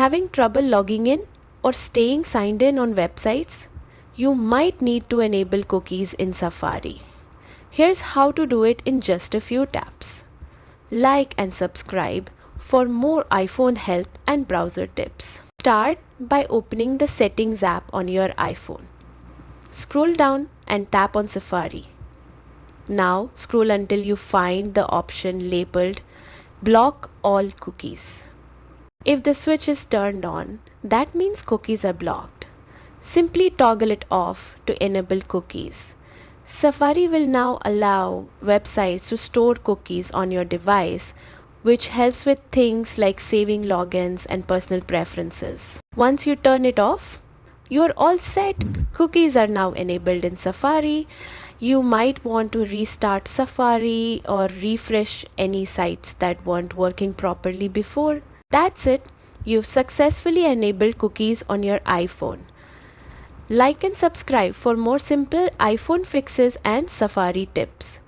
Having trouble logging in or staying signed in on websites? You might need to enable cookies in Safari. Here's how to do it in just a few taps. Like and subscribe for more iPhone help and browser tips. Start by opening the Settings app on your iPhone. Scroll down and tap on Safari. Now scroll until you find the option labeled Block All Cookies. If the switch is turned on, that means cookies are blocked. Simply toggle it off to enable cookies. Safari will now allow websites to store cookies on your device, which helps with things like saving logins and personal preferences. Once you turn it off, you're all set. Cookies are now enabled in Safari. You might want to restart Safari or refresh any sites that weren't working properly before. That's it. You've successfully enabled cookies on your iPhone. Like and subscribe for more simple iPhone fixes and Safari tips.